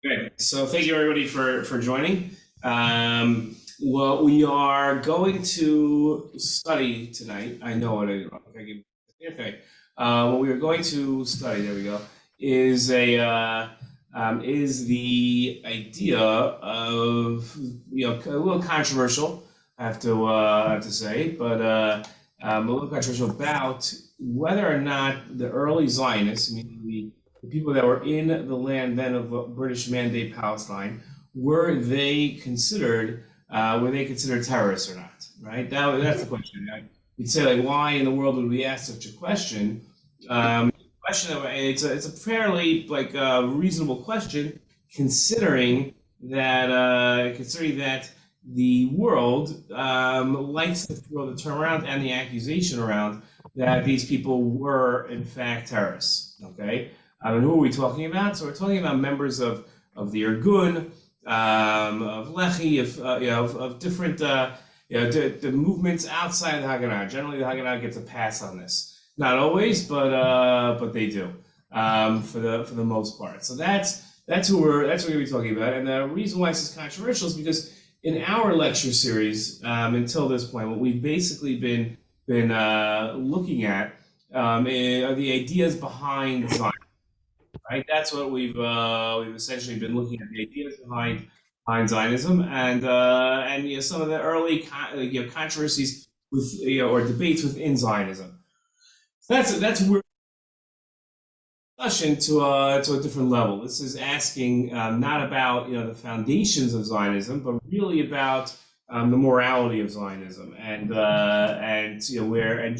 Okay, so thank you everybody for joining. Well, we are going to study tonight. I know what okay. What we are going to study, there we go, is is the idea of a little controversial. I have to say, but a little controversial about whether or not the early Zionists, meaning the people that were in the land then of British Mandate Palestine, were they considered terrorists or not? Right? That's the question. You'd say like, why in the world would we ask such a question? It's a fairly reasonable question, considering that the world likes to throw the term around and the accusation around that these people were in fact terrorists. Okay, and who are we talking about? So we're talking about members of the Irgun, of Lehi, of different the movements outside the Haganah. Generally, the Haganah gets a pass on this. Not always, but they do for the most part. So that's what we're going to be talking about. And the reason why this is controversial is because in our lecture series until this point, what we've basically been looking at are the ideas behind Zion. Right, that's what we've essentially been looking at, the ideas behind Zionism and some of the early controversies with or debates within Zionism. So that's where discussion to a different level. This is asking not about the foundations of Zionism, but really about the morality of Zionism and where and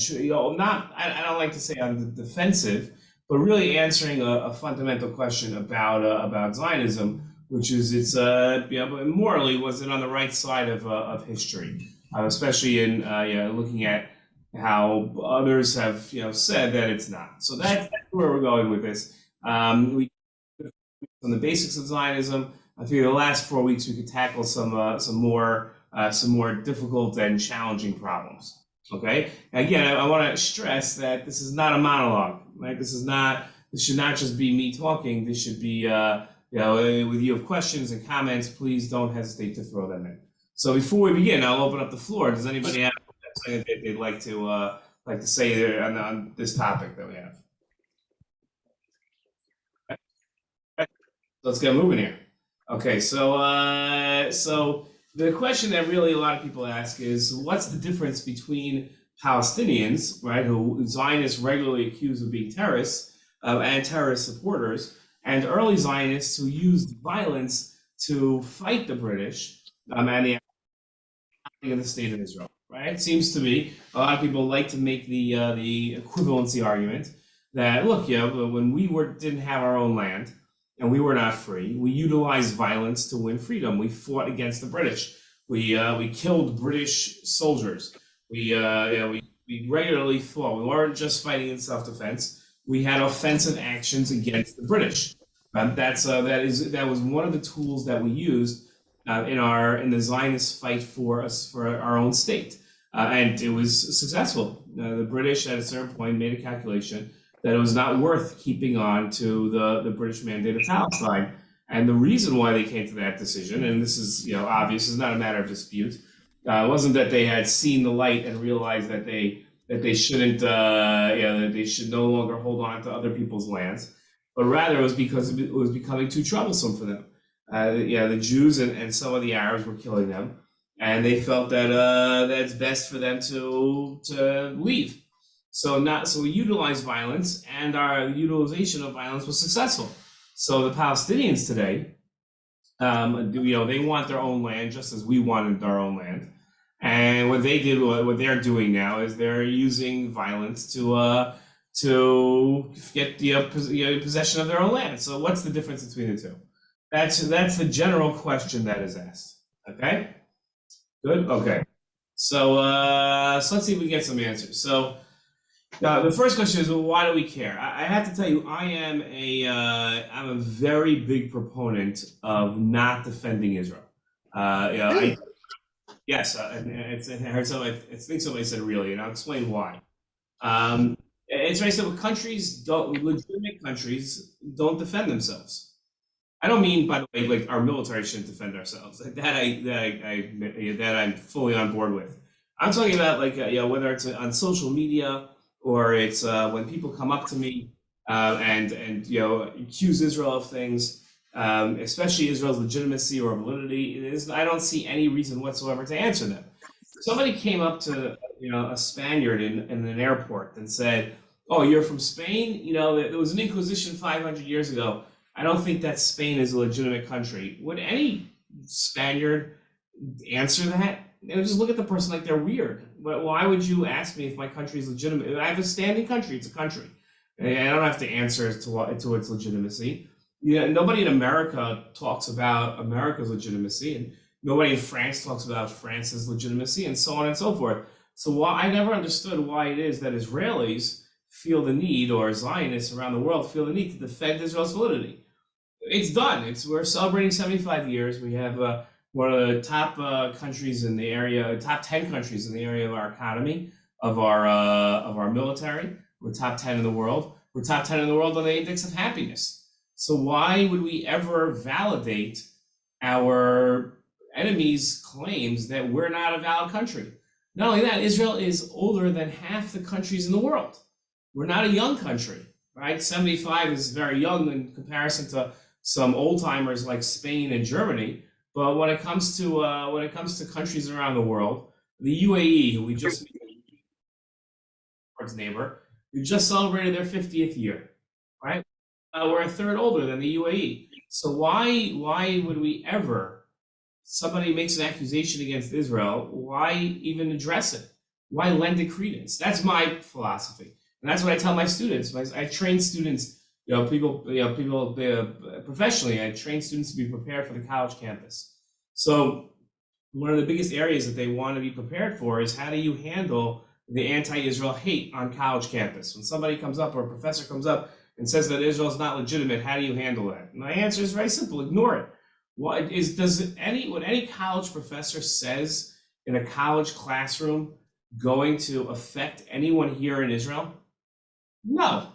not I don't like to say on the defensive, but really answering a fundamental question about Zionism, which is it's morally, was it on the right side of history, especially in looking at how others have said that it's not. So that's where we're going with this. We on the basics of Zionism. I think the last 4 weeks we could tackle some more difficult and challenging problems. Okay. Again, I want to stress that this is not a monologue, right? This should not just be me talking. This should be with you have questions and comments, please don't hesitate to throw them in. So before we begin, I'll open up the floor. Does anybody have something that they'd like to say there on this topic that we have? Let's get moving here. Okay, so the question that really a lot of people ask is, what's the difference between Palestinians, right, who Zionists regularly accuse of being terrorists and terrorist supporters, and early Zionists who used violence to fight the British and the state of Israel, right? It seems to me a lot of people like to make the equivalency argument that look, when we didn't have our own land and we were not free, we utilized violence to win freedom. We fought against the British. We killed British soldiers. We regularly fought. We weren't just fighting in self-defense. We had offensive actions against the British. That was one of the tools that we used in the Zionist fight for our own state, and it was successful. The British at a certain point made a calculation that it was not worth keeping on to the British Mandate of Palestine, and the reason why they came to that decision, and this is obvious, is not a matter of dispute. It wasn't that they had seen the light and realized that they shouldn't that they should no longer hold on to other people's lands, but rather it was because it was becoming too troublesome for them. The Jews and some of the Arabs were killing them, and they felt that it's best for them to leave. So we utilized violence, and our utilization of violence was successful. So the Palestinians today, they want their own land just as we wanted our own land, and what they're doing now is they're using violence to get the possession of their own land. So what's the difference between the two? That's the general question that is asked. Okay, good. Okay, so let's see if we get some answers. So the first question is, well, why do we care? I have to tell you, I'm a very big proponent of not defending Israel. Really? Yes, I heard somebody. I think somebody said really, and I'll explain why. It's very simple. Legitimate countries don't defend themselves. I don't mean, by the way, like our military shouldn't defend ourselves. Like that I'm fully on board with. I'm talking about like whether it's on social media or it's when people come up to me and accuse Israel of things, especially Israel's legitimacy or validity. I don't see any reason whatsoever to answer them. Somebody came up to a Spaniard in an airport and said, "Oh, you're from Spain? There was an Inquisition 500 years ago. I don't think that Spain is a legitimate country." Would any Spaniard answer that? They would just look at the person like they're weird. But why would you ask me if my country is legitimate? I have a standing country. It's a country. I don't have to answer to its legitimacy. Nobody in America talks about America's legitimacy, and nobody in France talks about France's legitimacy, and so on and so forth. So I never understood why it is that Israelis feel the need, or Zionists around the world feel the need to defend Israel's validity. It's done. We're celebrating 75 years. We have one of the top countries in the area, top 10 countries in the area of our economy, of our military. We're top 10 in the world. We're top 10 in the world on the index of happiness. So why would we ever validate our enemies' claims that we're not a valid country? Not only that, Israel is older than half the countries in the world. We're not a young country, right? 75 is very young in comparison to some old timers like Spain and Germany. But when it comes to countries around the world, the UAE, who we just neighbor, we just celebrated their 50th year, right? We're a third older than the UAE. So why would we ever, somebody makes an accusation against Israel, why even address it? Why lend it credence? That's my philosophy. And that's what I tell my students. I train students, people professionally, I train students to be prepared for the college campus. So one of the biggest areas that they want to be prepared for is how do you handle the anti-Israel hate on college campus? When somebody comes up or a professor comes up and says that Israel is not legitimate, how do you handle that? And my answer is very simple: ignore it. What any college professor says in a college classroom going to affect anyone here in Israel? No,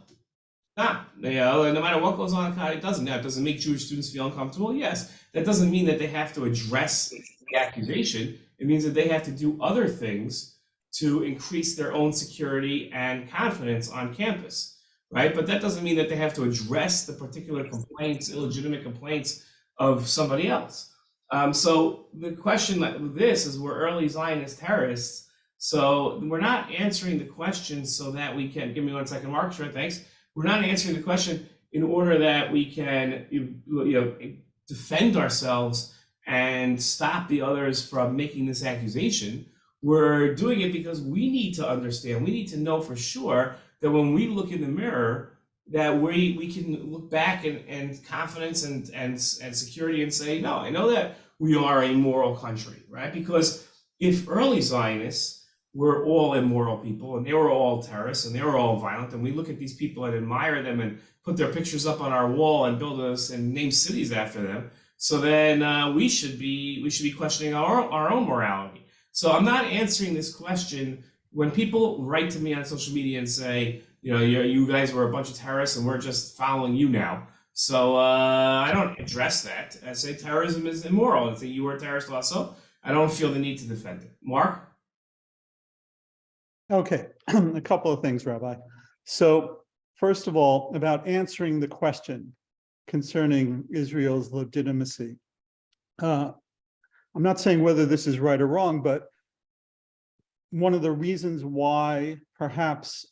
not. No matter what goes on in college, it doesn't. Now, it doesn't make Jewish students feel uncomfortable. Yes, that doesn't mean that they have to address the accusation. It means that they have to do other things to increase their own security and confidence on campus, right? But that doesn't mean that they have to address the particular complaints, illegitimate complaints of somebody else. So the question with this is, we're early Zionist terrorists. So we're not answering the question so that we can, give me 1 second, Mark, sure, thanks. We're not answering the question in order that we can defend ourselves and stop the others from making this accusation. We're doing it because we need to understand, we need to know for sure that when we look in the mirror, that we can look back and confidence and security and say, no, I know that we are a moral country, right? Because if early Zionists were all immoral people and they were all terrorists and they were all violent, and we look at these people and admire them and put their pictures up on our wall and build us and name cities after them, so then we should be questioning our own morality. So I'm not answering this question. When people write to me on social media and say, you guys were a bunch of terrorists and we're just following you now. So I don't address that. I say terrorism is immoral. I say you were a terrorist also. I don't feel the need to defend it. Mark? Okay, a couple of things, Rabbi. So first of all, about answering the question concerning Israel's legitimacy. I'm not saying whether this is right or wrong, but one of the reasons why perhaps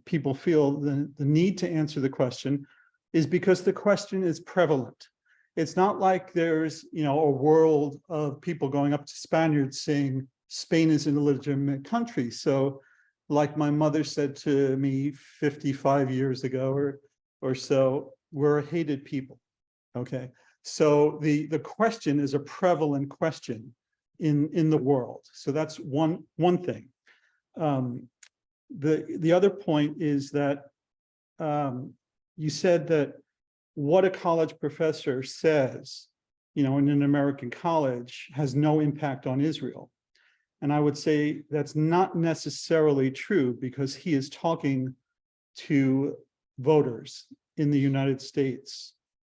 people feel the need to answer the question is because the question is prevalent. It's not like there's a world of people going up to Spaniards saying Spain is an illegitimate country. So like my mother said to me 55 years ago or so, we're a hated people. Okay, so the question is a prevalent question in the world. So that's one thing. The other point is that you said that what a college professor says, in an American college has no impact on Israel. And I would say that's not necessarily true, because he is talking to voters in the United States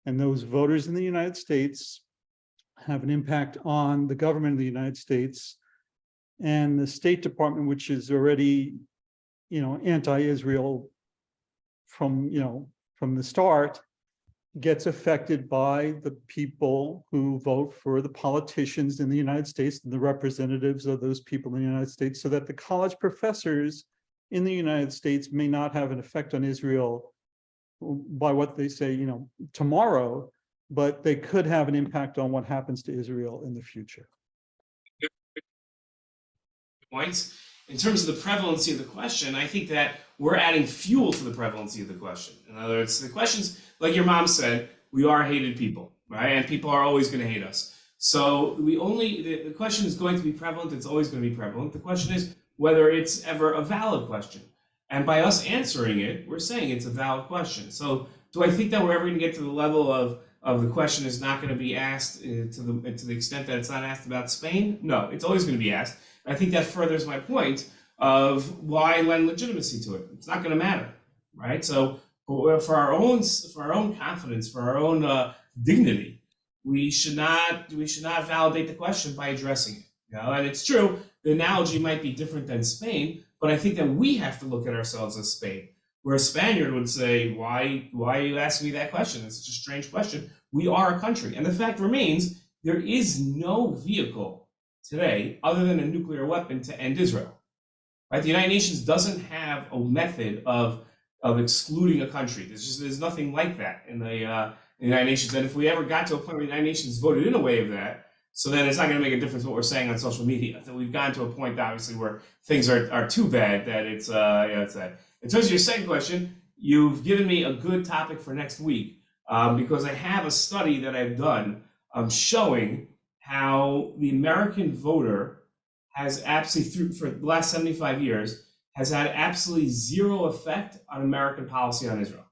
and those voters in the United States have an impact on the government of the United States, and the State Department, which is already, anti-Israel from the start, gets affected by the people who vote for the politicians in the United States and the representatives of those people in the United States, so that the college professors in the United States may not have an effect on Israel by what they say, tomorrow, but they could have an impact on what happens to Israel in the future. Points. In terms of the prevalency of the question, I think that we're adding fuel to the prevalency of the question. In other words, the questions, like your mom said, we are hated people, right? And people are always going to hate us. So the question is going to be prevalent. It's always going to be prevalent. The question is whether it's ever a valid question. And by us answering it, we're saying it's a valid question. So do I think that we're ever going to get to the level of the question is not going to be asked to the extent that it's not asked about Spain? No, it's always going to be asked. I think that furthers my point of why lend legitimacy to it. It's not going to matter, right? So for our own confidence, for our own dignity, we should not validate the question by addressing it. And it's true, the analogy might be different than Spain, but I think that we have to look at ourselves as Spain, where a Spaniard would say, why are you asking me that question? It's such a strange question. We are a country. And the fact remains, there is no vehicle today other than a nuclear weapon to end Israel. Right? The United Nations doesn't have a method of excluding a country. There's nothing like that in the United Nations. And if we ever got to a point where the United Nations voted in a way of that, so then it's not going to make a difference what we're saying on social media. That we've gotten to a point, obviously, where things are too bad that it's sad. In terms of your second question, you've given me a good topic for next week because I have a study that I've done showing how the American voter has absolutely, for the last 75 years, has had absolutely zero effect on American policy on Israel.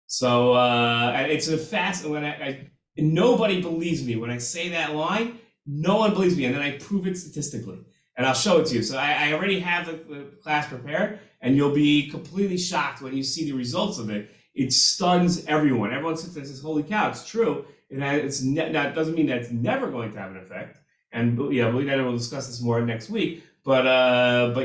So and it's a fast, when nobody believes me when I say that line. No one believes me, and then I prove it statistically, and I'll show it to you. So I already have the class prepared, and you'll be completely shocked when you see the results of it. It stuns everyone. Everyone sits there and says, "Holy cow, it's true." Now, it doesn't mean that it's never going to have an effect, and believe that we'll discuss this more next week. But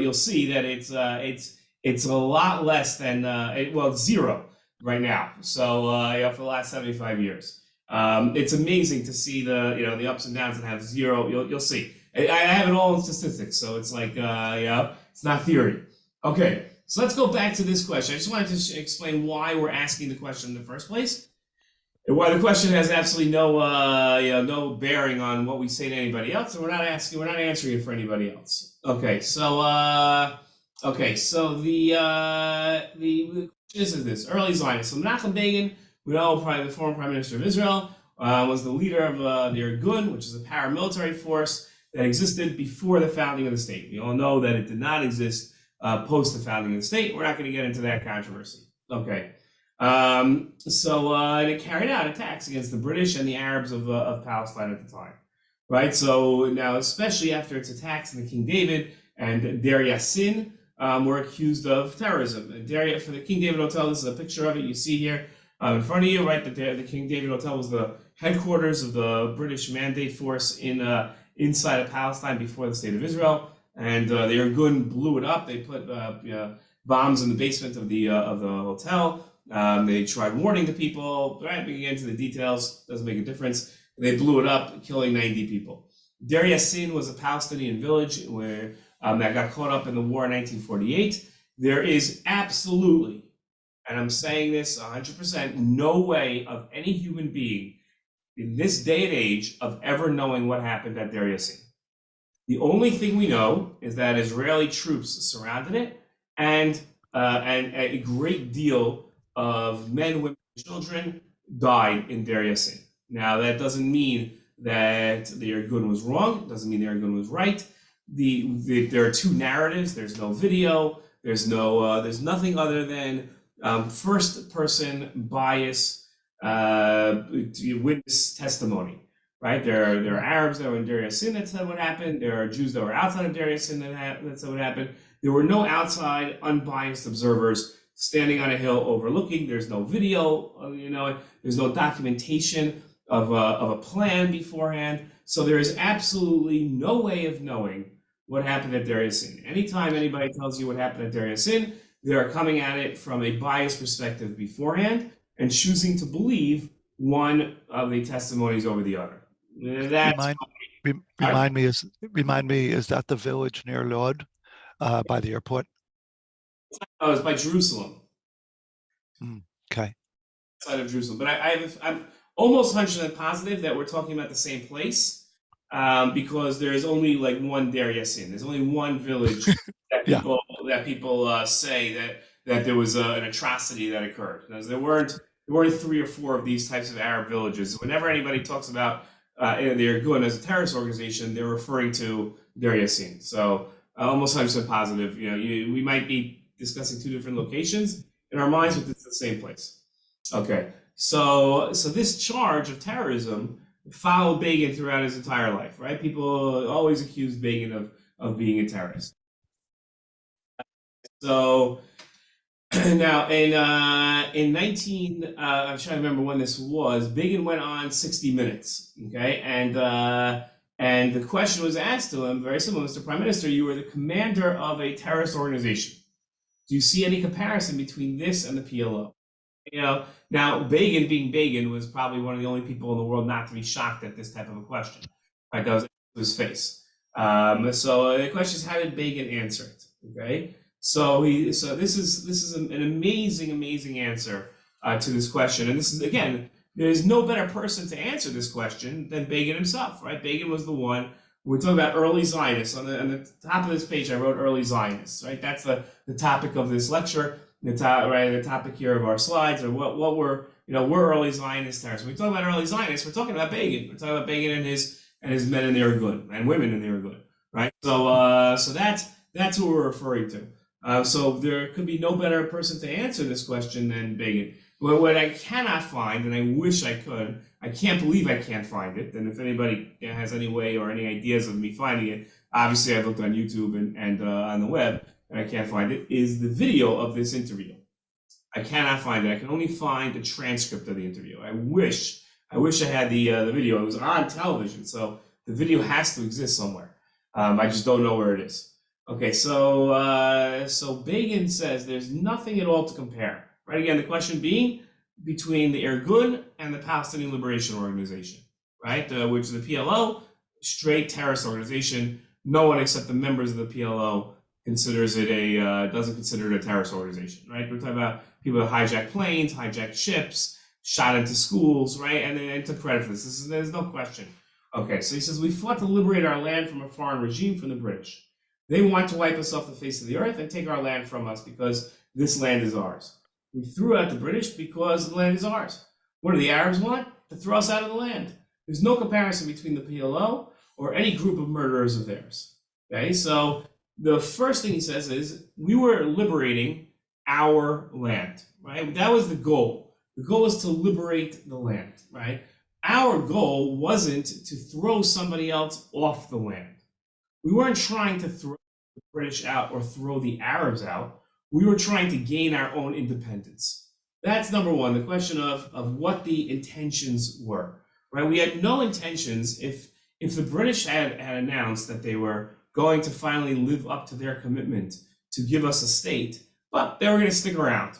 you'll see that it's a lot less than it's zero right now. So for the last 75 years. It's amazing to see the ups and downs that have zero. You'll see. I have it all in statistics, so it's like it's not theory. Okay, so let's go back to this question. I just wanted to explain why we're asking the question in the first place, and why the question has absolutely no bearing on what we say to anybody else, and we're not answering it for anybody else. Okay, so the question is this: early Zionists. So Menachem Begin, we know, probably the former Prime Minister of Israel, was the leader of the Irgun, which is a paramilitary force that existed before the founding of the state. We all know that it did not exist post the founding of the state. We're not going to get into that controversy. Okay. And it carried out attacks against the British and the Arabs of Palestine at the time. Right? So now, especially after its attacks in the King David and Deir Yassin, were accused of terrorism. And for the King David Hotel, this is a picture of it you see here. In front of you, right, the King David Hotel was the headquarters of the British Mandate Force inside of Palestine before the State of Israel, and the Irgun blew it up. They put bombs in the basement of the hotel. They tried warning the people. Right, we can get into the details. Doesn't make a difference. They blew it up, killing 90 people. Deir Yassin was a Palestinian village where that got caught up in the war in 1948. There is absolutely, and I'm saying this 100%, no way of any human being in this day and age of ever knowing what happened at Deir Yassin. The only thing we know is that Israeli troops surrounded it, and a great deal of men, women, and children died in Deir Yassin. Now, that doesn't mean that the Irgun was wrong. It doesn't mean the Irgun was right. There are two narratives. There's no video. There's nothing other than first-person bias, witness testimony, right? There are Arabs that were in Deir Yassin that said what happened. There are Jews that were outside of Deir Yassin that said what happened. There were no outside, unbiased observers standing on a hill overlooking. There's no video, there's no documentation of a plan beforehand. So there is absolutely no way of knowing what happened at Deir Yassin. Anytime anybody tells you what happened at Deir Yassin, they are coming at it from a biased perspective beforehand and choosing to believe one of the testimonies over the other. That's remind me, is that the village near Lod, by the airport? Oh, it's by Jerusalem. Okay. Outside of Jerusalem, but I'm almost 100% positive that we're talking about the same place, because there is only like one Deir Yassin. There's only one village that people say that there was an atrocity that occurred. There weren't 3 or 4 of these types of Arab villages. Whenever anybody talks about the Irgun as a terrorist organization, they're referring to Deir Yassin. So almost 100% positive. We might be discussing 2 different locations in our minds, but it's the same place. Okay, so this charge of terrorism followed Begin throughout his entire life, right? People always accused Begin of being a terrorist. So now in 19, I'm trying to remember when this was, Begin went on 60 Minutes, okay? And the question was asked to him, very simple, Mr. Prime Minister, you were the commander of a terrorist organization. Do you see any comparison between this and the PLO? Now Begin, being Begin, was probably one of the only people in the world not to be shocked at this type of a question. Right, that was to his face. So the question is, how did Begin answer it? Okay, so this is an amazing answer to this question, and this is, again, there's no better person to answer this question than Begin himself. Right, Begin was the one. We're talking about early Zionists. On the top of this page, I wrote early Zionists. Right, that's the topic of this lecture. The topic here of our slides, or what we're early Zionist terrorists. When we talk about early Zionists, we're talking about Begin. We're talking about Begin and his men in the Irgun and women in the Irgun, right? So that's who we're referring to. So there could be no better person to answer this question than Begin. But what I cannot find, and I wish I could, I can't believe I can't find it. And if anybody has any way or any ideas of me finding it, obviously I've looked on YouTube and on the web, and I can't find it, is the video of this interview. I cannot find it. I can only find the transcript of the interview. I wish I had the video. It was on television, so the video has to exist somewhere. I just don't know where it is. Okay, so Begin says there's nothing at all to compare. Right, again, the question being between the Irgun and the Palestinian Liberation Organization, right, which is the PLO, straight terrorist organization. No one except the members of the PLO considers it doesn't consider it a terrorist organization, right? We're talking about people that hijack planes, hijack ships, shot into schools, right? And then took credit for this. There's no question. Okay, so he says, we fought to liberate our land from a foreign regime, from the British. They want to wipe us off the face of the earth and take our land from us because this land is ours. We threw out the British because the land is ours. What do the Arabs want? To throw us out of the land. There's no comparison between the PLO or any group of murderers of theirs. Okay, so the first thing he says is, we were liberating our land, right? That was the goal. The goal is to liberate the land, right? Our goal wasn't to throw somebody else off the land. We weren't trying to throw the British out or throw the Arabs out. We were trying to gain our own independence. That's number one, the question of what the intentions were, right? We had no intentions. If the British had announced that they were going to finally live up to their commitment to give us a state, but they were going to stick around,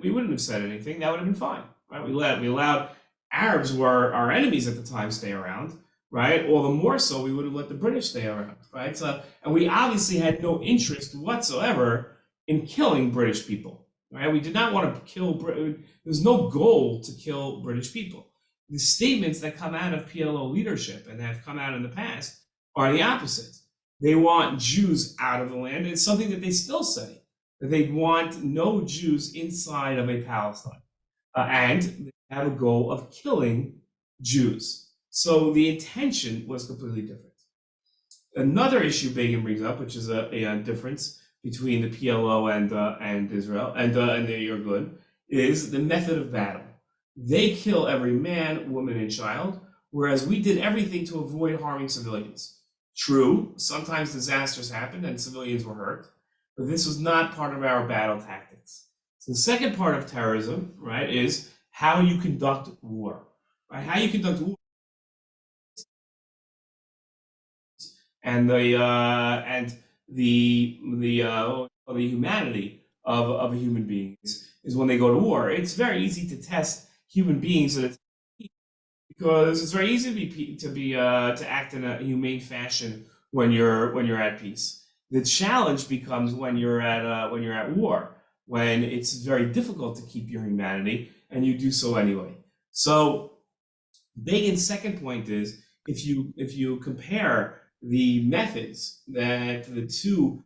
we wouldn't have said anything. That would have been fine, right? We allowed Arabs, who were our enemies at the time, stay around, right? Or the more so, we would have let the British stay around, right? So, and we obviously had no interest whatsoever in killing British people, right? We did not want to kill There was no goal to kill British people. The statements that come out of PLO leadership and have come out in the past are the opposite. They want Jews out of the land. It's something that they still say, that they want no Jews inside of a Palestine. And they have a goal of killing Jews. So the intention was completely different. Another issue Begin brings up, which is a difference between the PLO and Israel and the Irgun, is the method of battle. They kill every man, woman, and child, whereas we did everything to avoid harming civilians. True, sometimes disasters happened and civilians were hurt, but this was not part of our battle tactics. So the second part of terrorism, right, is how you conduct war, right? How you conduct war, and the humanity of a human being is when they go to war. It's very easy to test human beings, and because it's very easy to act in a humane fashion when you're at peace. The challenge becomes when you're at war, when it's very difficult to keep your humanity, and you do so anyway. So Begin's second point is if you compare the methods that the two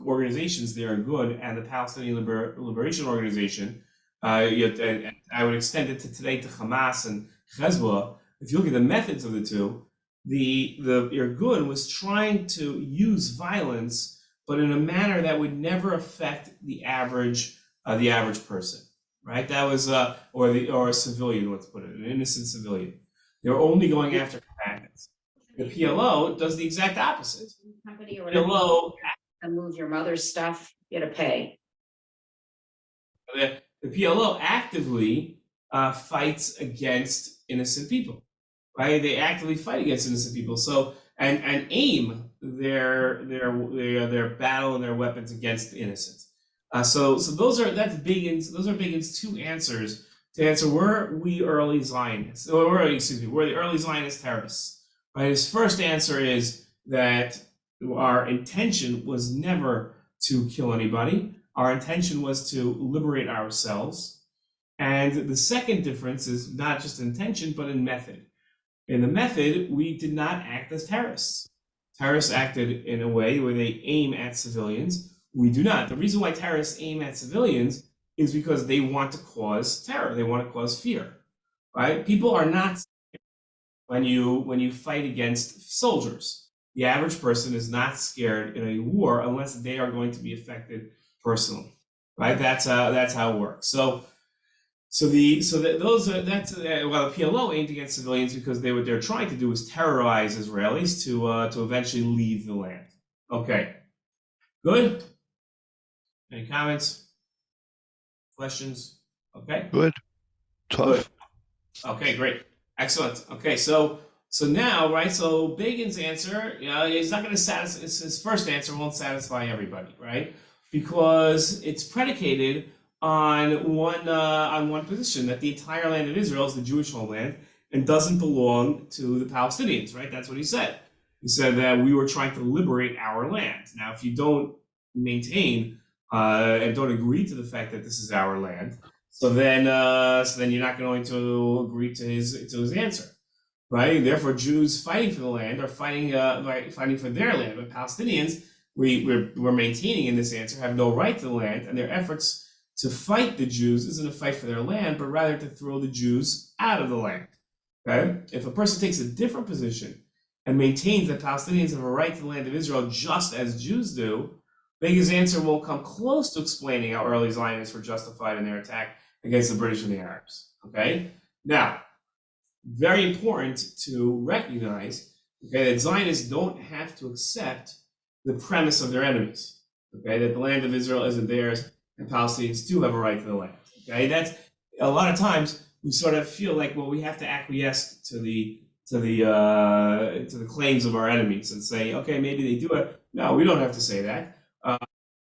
organizations there are good and the Palestinian Liberation Organization, and I would extend it to today to Hamas and Hezbollah. If you look at the methods of the two, the Irgun was trying to use violence, but in a manner that would never affect the average person, right? That was or a civilian, let's put it, an innocent civilian. They're only going after combatants. The PLO does the exact opposite. Company or whatever. PLO And move your mother's stuff, you gotta pay. the PLO actively fights against innocent people, right? They actively fight against innocent people. So and aim their battle and their weapons against the innocent. So that's Begin's two answers to answer were we early Zionists, or were the early Zionist terrorists, right? His first answer is that our intention was never to kill anybody. Our intention was to liberate ourselves. And the second difference is not just intention, but in method. In the method, we did not act as terrorists. Terrorists acted in a way where they aim at civilians. We do not. The reason why terrorists aim at civilians is because they want to cause terror. They want to cause fear, right? People are not scared when you fight against soldiers. The average person is not scared in a war unless they are going to be affected personally, right? That's how it works. The PLO aimed against civilians because what they're trying to do is terrorize Israelis to eventually leave the land. Okay, good. Any comments? Questions? Okay. Good. Tough. Good. Okay, great. Excellent. Okay, so now, right, so Begin's answer, he's not going to satisfy, his first answer won't satisfy everybody, right? Because it's predicated on one position, that the entire land of Israel is the Jewish homeland and doesn't belong to the Palestinians, right? That's what he said. He said that we were trying to liberate our land. Now, if you don't maintain and don't agree to the fact that this is our land, so then you're not going to agree to his answer, right? Therefore, Jews fighting for the land are fighting for their land, but Palestinians, we're maintaining in this answer, have no right to the land, and their efforts to fight the Jews isn't a fight for their land, but rather to throw the Jews out of the land. Okay? If a person takes a different position and maintains that Palestinians have a right to the land of Israel just as Jews do, Begin's answer won't come close to explaining how early Zionists were justified in their attack against the British and the Arabs. Okay? Now, very important to recognize, okay, that Zionists don't have to accept the premise of their enemies. Okay, that the land of Israel isn't theirs, and Palestinians do have a right to the land. Okay, that's a lot of times we sort of feel like, well, we have to acquiesce to the claims of our enemies and say, okay, maybe they do it. No, we don't have to say that.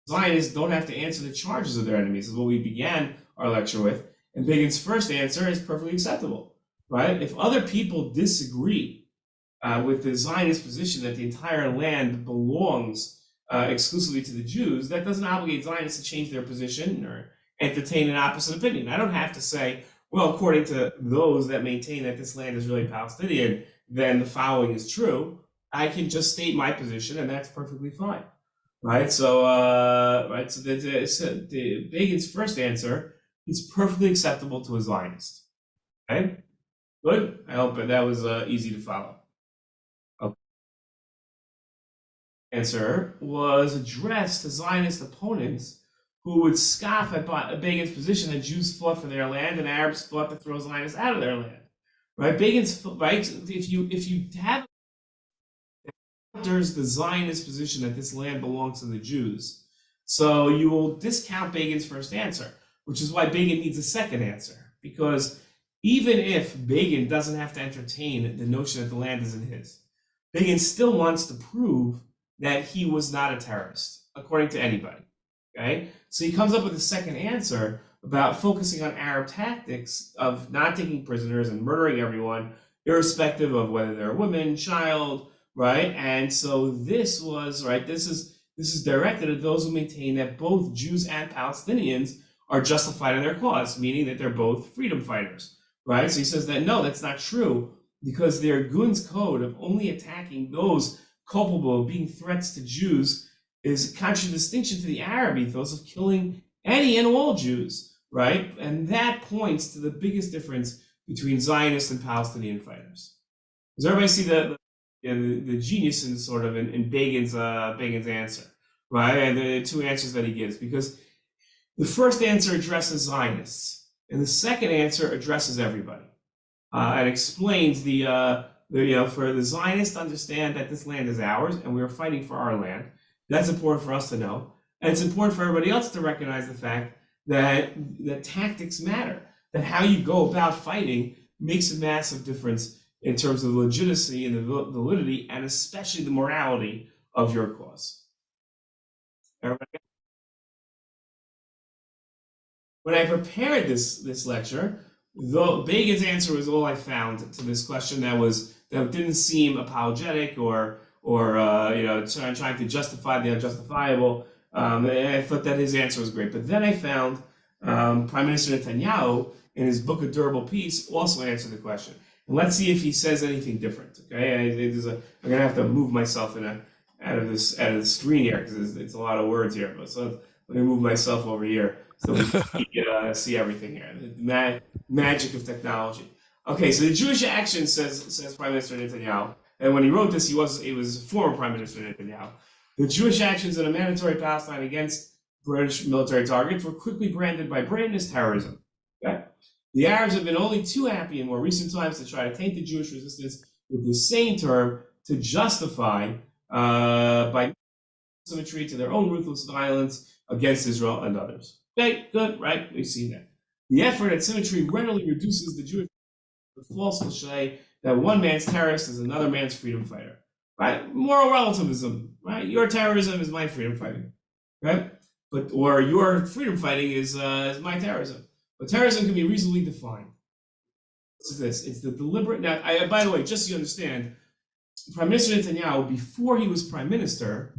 Zionists don't have to answer the charges of their enemies, is what we began our lecture with. And Begin's first answer is perfectly acceptable, right? If other people disagree with the Zionist position that the entire land belongs exclusively to the Jews, that doesn't obligate Zionists to change their position or entertain an opposite opinion. I don't have to say, well, according to those that maintain that this land is really Palestinian, then the following is true. I can just state my position, and that's perfectly fine, right? So, the Begin's first answer is perfectly acceptable to a Zionist. Okay, good. I hope that was easy to follow. Answer was addressed to Zionist opponents who would scoff at Begin's position that Jews fought for their land and Arabs fought to throw Zionists out of their land. Right? Begin's right. If you have there's the Zionist position that this land belongs to the Jews, so you will discount Begin's first answer. which is why Begin needs a second answer. Because even if Begin doesn't have to entertain the notion that the land isn't his, Begin still wants to prove that he was not a terrorist, according to anybody. Okay? So he comes up with a second answer about focusing on Arab tactics of not taking prisoners and murdering everyone, irrespective of whether they're a woman, child, right? And so this was, right, this is directed at those who maintain that both Jews and Palestinians are justified in their cause, meaning that they're both freedom fighters, right? So he says that no, that's not true, because their Gun's code of only attacking those culpable of being threats to Jews is a contradistinction to the Arab ethos of killing any and all Jews, right? And that points to the biggest difference between Zionists and Palestinian fighters. Does everybody see the genius in sort of in Begin's answer, right? And the two answers that he gives, because the first answer addresses Zionists, and the second answer addresses everybody, and explains for the Zionists to understand that this land is ours and we are fighting for our land. That's important for us to know, and it's important for everybody else to recognize the fact that tactics matter, that how you go about fighting makes a massive difference in terms of the legitimacy and the validity, and especially the morality of your cause. Everybody? When I prepared this lecture, though Begin's answer was all I found to this question that didn't seem apologetic or trying to justify the unjustifiable. I thought that his answer was great, but then I found Prime Minister Netanyahu in his book of Durable Peace also answered the question. And let's see if he says anything different. Okay, I'm gonna have to move myself out of the screen here because it's a lot of words here. But so let me move myself over here so we can see everything here. The magic of technology. Okay, so the Jewish action says Prime Minister Netanyahu, and when he wrote this, he was former Prime Minister Netanyahu. The Jewish actions in a mandatory Palestine against British military targets were quickly branded by Britain as terrorism. Okay? The Arabs have been only too happy in more recent times to try to taint the Jewish resistance with the same term to justify by symmetry to their own ruthless violence against Israel and others. Okay, good, right? We've seen that. The effort at symmetry readily reduces the Jewish to false cliche that one man's terrorist is another man's freedom fighter. Right? Moral relativism, right? Your terrorism is my freedom fighting, right? Or your freedom fighting is my terrorism. But terrorism can be reasonably defined. What's this? It's the deliberate. Now, by the way, just so you understand, Prime Minister Netanyahu, before he was prime minister,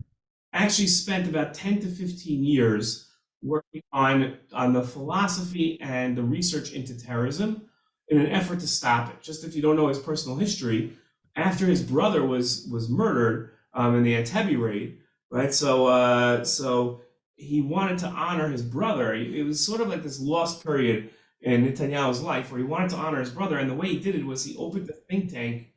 actually spent about 10 to 15 years working on the philosophy and the research into terrorism in an effort to stop it. Just if you don't know his personal history, after his brother was murdered in the Entebbe raid, right? So he wanted to honor his brother. It was sort of like this lost period in Netanyahu's life where he wanted to honor his brother, and the way he did it was he opened a think tank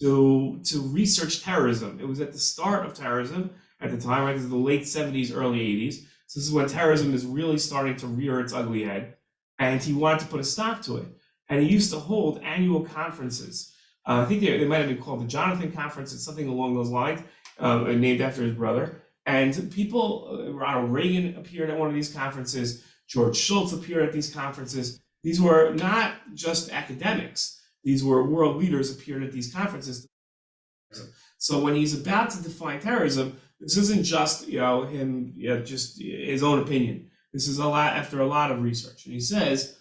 to research terrorism. It was at the start of terrorism at the time, right? This is the late 70s, early 80s. So this is when terrorism is really starting to rear its ugly head, and he wanted to put a stop to it. And he used to hold annual conferences. I think they might have been called the Jonathan Conference, it's something along those lines, named after his brother. And people, Ronald Reagan appeared at one of these conferences, George Shultz appeared at these conferences. These were not just academics, these were world leaders appeared at these conferences. So when he's about to define terrorism, this isn't just him, just his own opinion. This is after a lot of research. And he says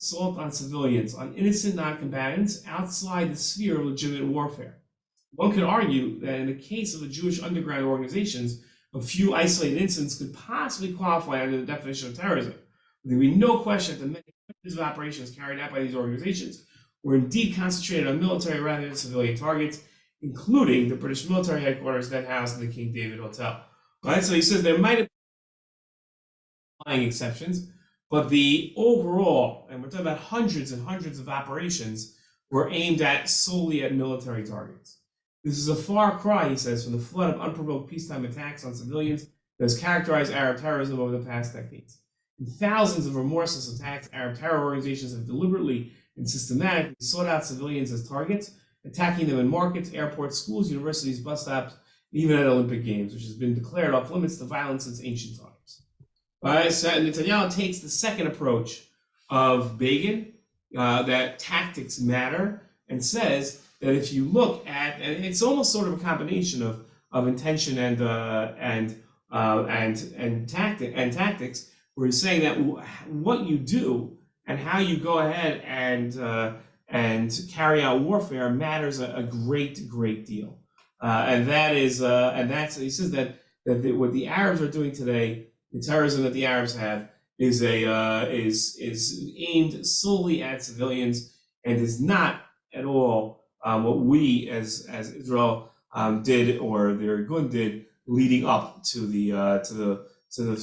assault on civilians, on innocent non-combatants outside the sphere of legitimate warfare. One could argue that in the case of the Jewish underground organizations, a few isolated incidents could possibly qualify under the definition of terrorism. There would be no question that the many hundreds of operations carried out by these organizations were indeed concentrated on military rather than civilian targets, including the British military headquarters then housed in the King David Hotel. Right? So he says there might have been exceptions, but the overall, and we're talking about hundreds and hundreds of operations, were aimed at solely at military targets. This is a far cry, he says, from the flood of unprovoked peacetime attacks on civilians that has characterized Arab terrorism over the past decades. In thousands of remorseless attacks, Arab terror organizations have deliberately and systematically sought out civilians as targets, attacking them in markets, airports, schools, universities, bus stops, even at Olympic Games, which has been declared off limits to violence since ancient times. Right? So Netanyahu takes the second approach of Begin, that tactics matter, and says that if you look at, and it's almost sort of a combination of intention and tactics, where he's saying that what you do and how you go ahead and carry out warfare matters a great deal, and that's he says that what the Arabs are doing today, the terrorism that the Arabs have, is aimed solely at civilians and is not at all what we as Israel did, or the Irgun did, leading up to the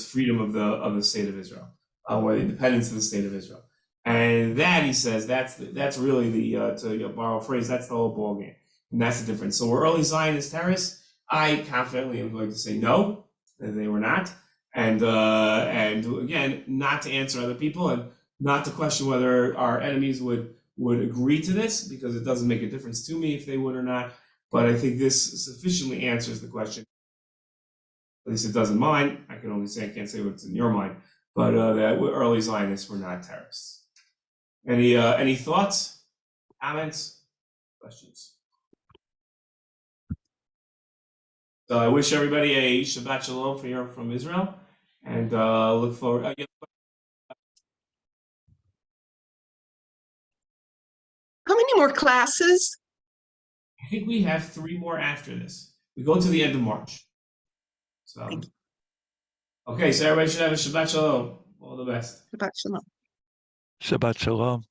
freedom of the state of Israel, or the independence of the state of Israel. And that, he says, that's really to borrow a phrase, that's the whole ballgame, and that's the difference. So were early Zionist terrorists? I confidently am going to say no, that they were not, and again, not to answer other people and not to question whether our enemies would agree to this, because it doesn't make a difference to me if they would or not. But I think this sufficiently answers the question. At least it doesn't mine. I can only say, I can't say what's in your mind, but that early Zionists were not terrorists. Any thoughts, comments, questions? So I wish everybody a Shabbat Shalom from Israel, and look forward. How many more classes? I think we have 3 more after this. We go to the end of March. So, okay, so everybody should have a Shabbat Shalom. All the best. Shabbat shalom. Shabbat Shalom.